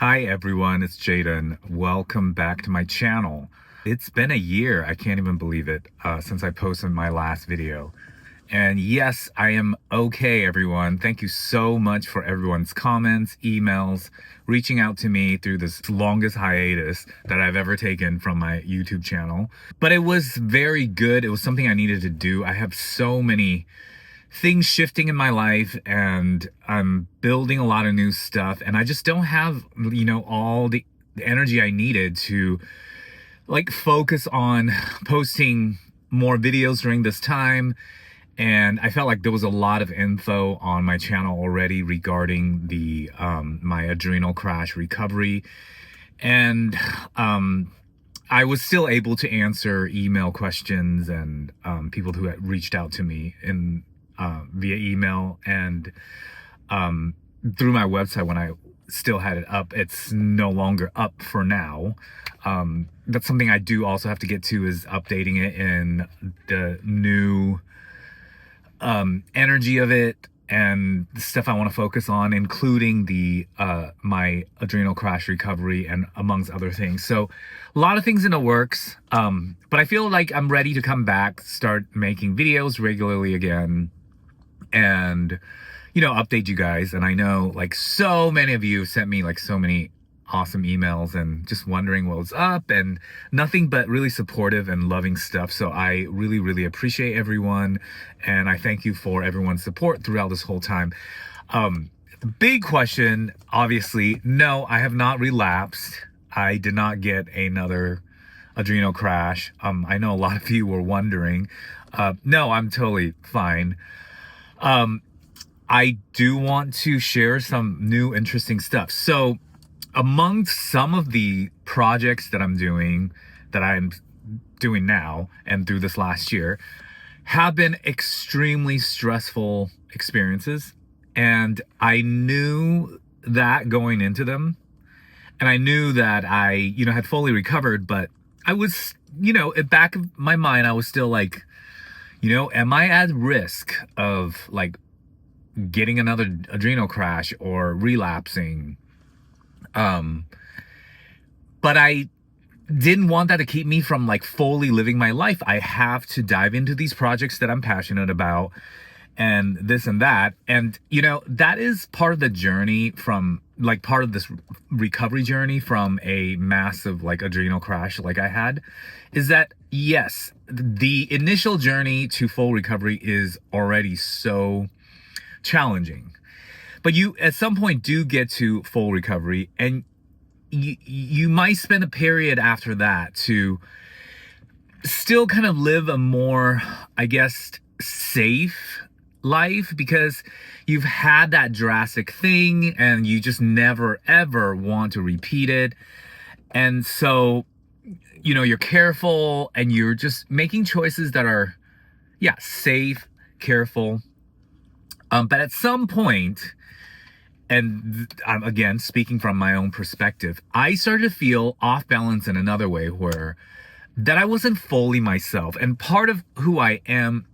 Hi everyone, it's Jaden. Welcome back to my channel. It's been a year, I can't even believe it, since I posted my last video. And yes, I am okay, everyone. Thank you so much for everyone's comments, emails, reaching out to me through this longest hiatus that I've ever taken from my YouTube channel. But it was very good. It was something I needed to do. I have so many things shifting in my life and I'm building a lot of new stuff and I just don't have, all the energy I needed to focus on posting more videos during this time. And I felt like there was a lot of info on my channel already regarding the my adrenal crash recovery. And I was still able to answer email questions and people who had reached out to me via email and through my website when I still had it up. It's no longer up for now. That's something I do also have to get to, is updating it in the new energy of it and the stuff I want to focus on, including the my adrenal crash recovery and amongst other things. So a lot of things in the works, but I feel like I'm ready to come back, start making videos regularly again, and update you guys. And I know so many of you sent me so many awesome emails and just wondering what was up, and nothing but really supportive and loving stuff. So I really appreciate everyone, and I thank you for everyone's support throughout this whole time. The big question, obviously, no, I have not relapsed. I did not get another adrenal crash. I know a lot of you were wondering. No, I'm totally fine. I do want to share some new interesting stuff. So among some of the projects that I'm doing now and through this last year have been extremely stressful experiences. And I knew that going into them. And I knew that I, had fully recovered, but I was, at back of my mind, I was still am I at risk of getting another adrenal crash or relapsing? But I didn't want that to keep me from fully living my life. I have to dive into these projects that I'm passionate about and this and that. And, that is part of the journey from part of this recovery journey from a massive adrenal crash I had, is that yes, the initial journey to full recovery is already so challenging, but you at some point do get to full recovery, and you might spend a period after that to still kind of live a more, I guess, safe life, because you've had that drastic thing and you just never ever want to repeat it. And so you're careful and you're just making choices that are safe, careful, but at some point, and I'm again speaking from my own perspective, I started to feel off balance in another way, where that I wasn't fully myself. And part of who I am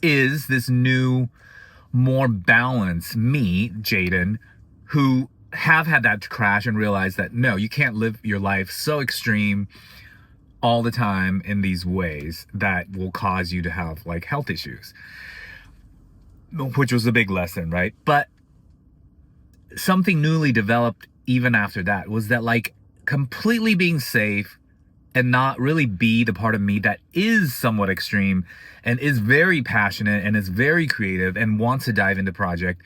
is this new, more balanced me, Jaden, who have had that crash and realized that no, you can't live your life so extreme all the time in these ways that will cause you to have health issues, which was a big lesson, right? But something newly developed even after that was that completely being safe and not really be the part of me that is somewhat extreme and is very passionate and is very creative and wants to dive into project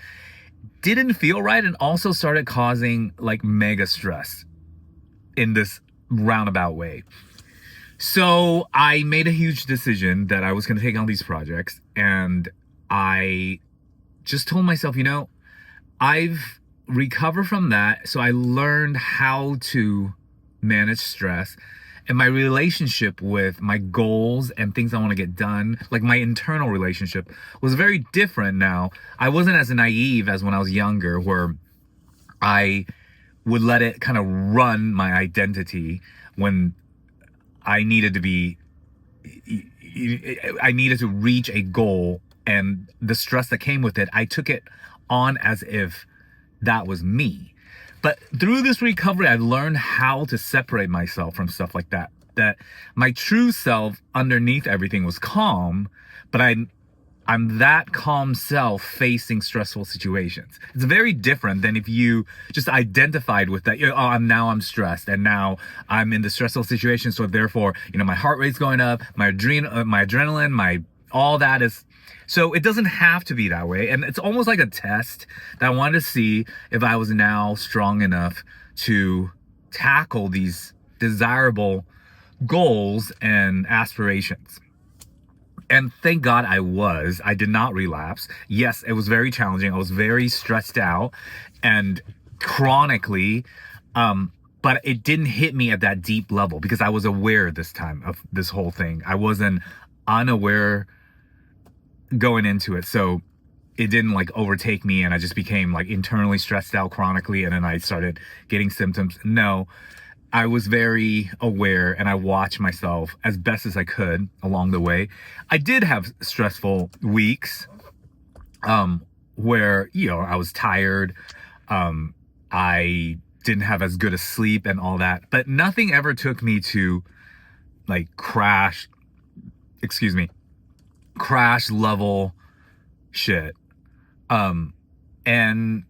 didn't feel right, and also started causing mega stress in this roundabout way. So I made a huge decision that I was going to take on these projects, and I just told myself, I've recovered from that. So I learned how to manage stress, and my relationship with my goals and things I want to get done, my internal relationship, was very different now. I wasn't as naive as when I was younger, where I would let it kind of run my identity when I needed to reach a goal, and the stress that came with it, I took it on as if that was me. But through this recovery, I've learned how to separate myself from stuff like that. That my true self underneath everything was calm, but I'm that calm self facing stressful situations. It's very different than if you just identified with that. Oh, I'm stressed, and now I'm in the stressful situation. So therefore, my heart rate's going up, my adrenaline, my all that is. So it doesn't have to be that way. And it's almost like a test that I wanted to see if I was now strong enough to tackle these desirable goals and aspirations. And thank God I was. I did not relapse. Yes, it was very challenging. I was very stressed out and chronically, but it didn't hit me at that deep level because I was aware this time of this whole thing. I wasn't unaware going into it. So it didn't like overtake me and I just became like internally stressed out chronically and then I started getting symptoms. No, I was very aware and I watched myself as best as I could along the way. I did have stressful weeks where, I was tired. I didn't have as good a sleep and all that, but nothing ever took me to like crash level shit. And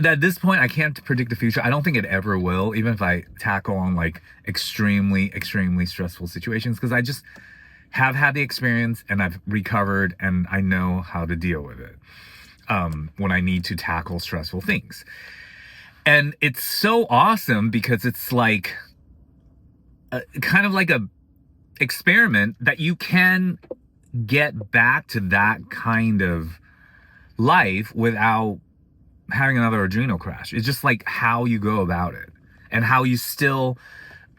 at this point, I can't predict the future. I don't think it ever will, even if I tackle on like extremely, extremely stressful situations, because I just have had the experience and I've recovered and I know how to deal with it when I need to tackle stressful things. And it's so awesome because it's like kind of like a experiment that you can get back to that kind of life without having another adrenal crash. It's just like how you go about it and how you still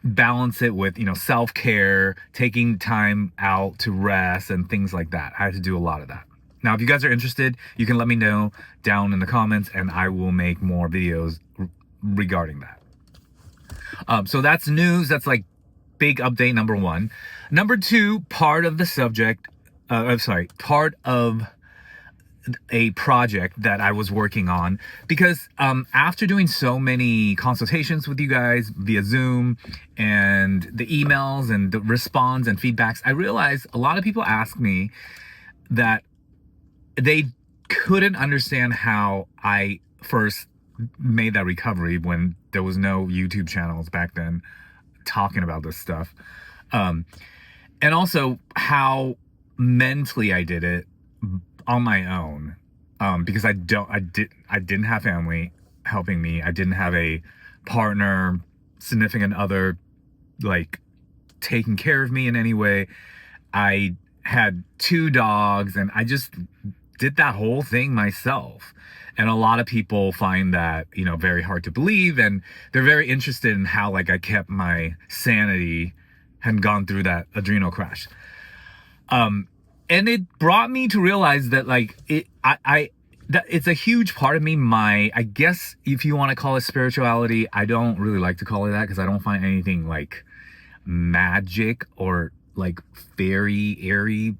balance it with, self-care, taking time out to rest and things like that. I had to do a lot of that. Now, if you guys are interested, you can let me know down in the comments and I will make more videos regarding that. So that's news. That's like big update number one. Number two, part of a project that I was working on, because after doing so many consultations with you guys via Zoom and the emails and the response and feedbacks, I realized a lot of people ask me that they couldn't understand how I first made that recovery when there was no YouTube channels back then talking about this stuff. And also how mentally I did it on my own, because I didn't have family helping me. I didn't have a partner, significant other, like taking care of me in any way. I had 2 dogs and I just did that whole thing myself. And a lot of people find that, very hard to believe. And they're very interested in how like I kept my sanity and gone through that adrenal crash. And it brought me to realize that like that it's a huge part of me. I guess if you want to call it spirituality, I don't really like to call it that because I don't find anything like magic or like very airy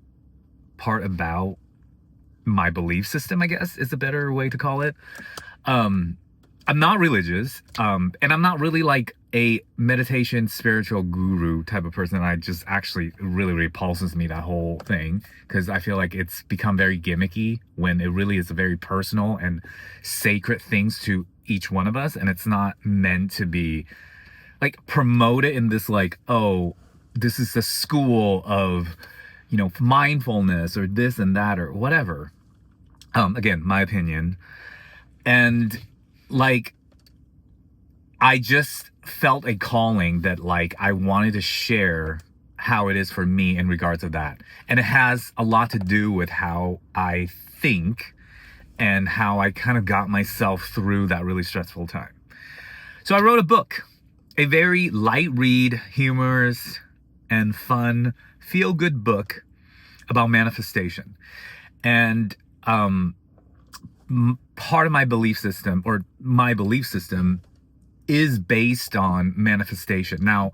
part about my belief system, I guess is a better way to call it. I'm not religious, and I'm not really like a meditation spiritual guru type of person. I just actually really repulses me, that whole thing, because I feel like it's become very gimmicky when it really is a very personal and sacred things to each one of us, and it's not meant to be like promoted in this like, oh, this is the school of mindfulness or this and that or whatever. Again, my opinion. And like I just felt a calling that like I wanted to share how it is for me in regards to that. And it has a lot to do with how I think and how I kind of got myself through that really stressful time. So I wrote a book, a very light read, humorous and fun, feel-good book about manifestation. And part of my belief system is based on manifestation. Now,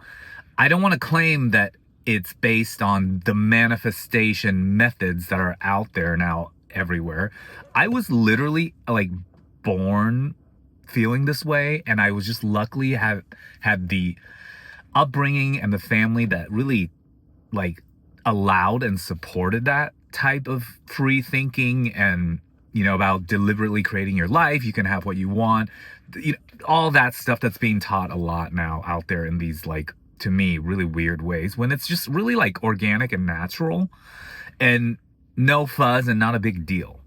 I don't want to claim that it's based on the manifestation methods that are out there now everywhere. I was literally like born feeling this way, and I was just luckily have had the upbringing and the family that really like allowed and supported that type of free thinking, and about deliberately creating your life. You can have what you want, all that stuff that's being taught a lot now out there in these, like, to me, really weird ways, when it's just really like organic and natural and no fuzz and not a big deal.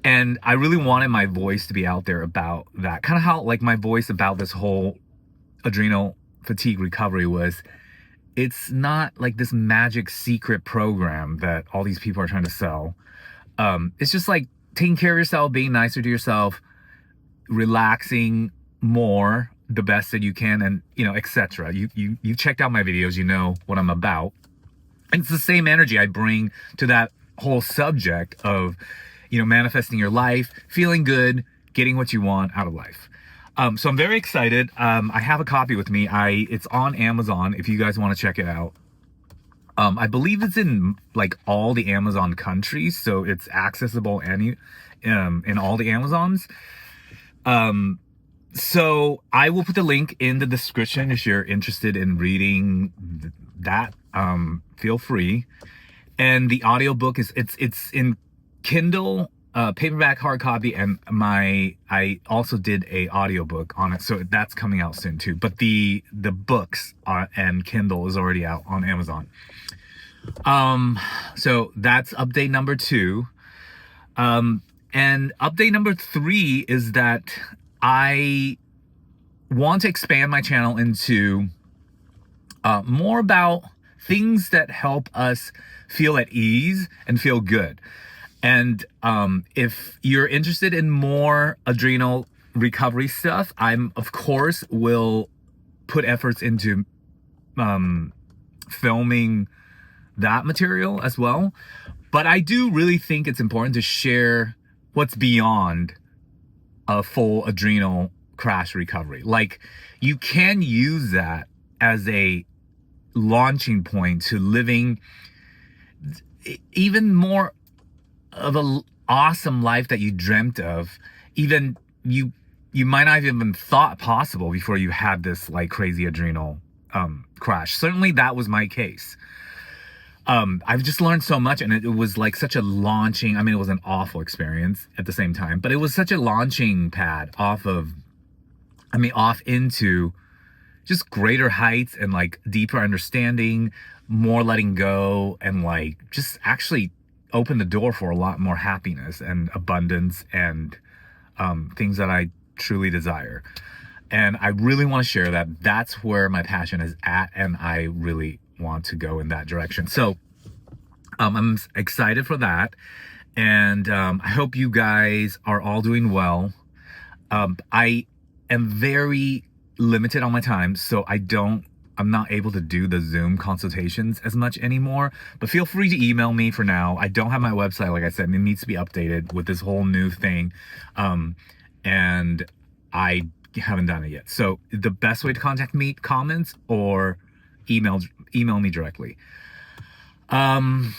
And I really wanted my voice to be out there about that, kind of how like my voice about this whole adrenal fatigue recovery was. It's not like this magic secret program that all these people are trying to sell. It's just like taking care of yourself, being nicer to yourself, relaxing more, the best that you can, and etc. You checked out my videos, you know what I'm about. And it's the same energy I bring to that whole subject of manifesting your life, feeling good, getting what you want out of life. So I'm very excited. I have a copy with me. It's on Amazon if you guys want to check it out. I believe it's in like all the Amazon countries, so it's accessible in all the Amazons. So I will put the link in the description if you're interested in reading that. Feel free. And the audiobook it's in Kindle, paperback, hard copy, and I also did a audiobook on it, so that's coming out soon too. But the books and Kindle is already out on Amazon. So that's update number 2. And update number 3 is that I want to expand my channel into more about things that help us feel at ease and feel good. And if you're interested in more adrenal recovery stuff, I'm, of course, will put efforts into filming that material as well. But I do really think it's important to share what's beyond a full adrenal crash recovery. Like, you can use that as a launching point to living even more of an awesome life that you dreamt of, even you might not have even thought possible before you had this like crazy adrenal crash. Certainly that was my case. I've just learned so much, and it was like such a launching, I mean, it was an awful experience at the same time, but it was such a launching pad off into just greater heights and like deeper understanding, more letting go, and like just actually open the door for a lot more happiness and abundance and things that I truly desire. And I really want to share that. That's where my passion is at, and I really want to go in that direction. So I'm excited for that, and I hope you guys are all doing well. I am very limited on my time, so I'm not able to do the Zoom consultations as much anymore, but feel free to email me for now. I don't have my website, like I said, and it needs to be updated with this whole new thing. And I haven't done it yet. So the best way to contact me, comments or email me directly. I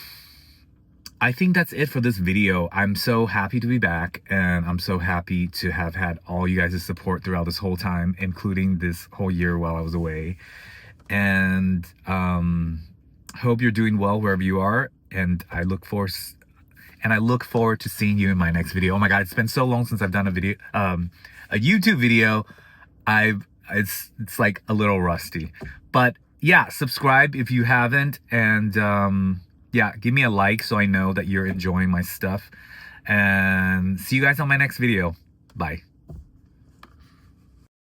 think that's it for this video. I'm so happy to be back, and I'm so happy to have had all you guys' support throughout this whole time, including this whole year while I was away. And hope you're doing well wherever you are, and I look forward to seeing you in my next video. Oh my god, it's been so long since I've done a video, a YouTube video. It's like a little rusty, but yeah, subscribe if you haven't, and yeah, give me a like so I know that you're enjoying my stuff, and see you guys on my next video. Bye.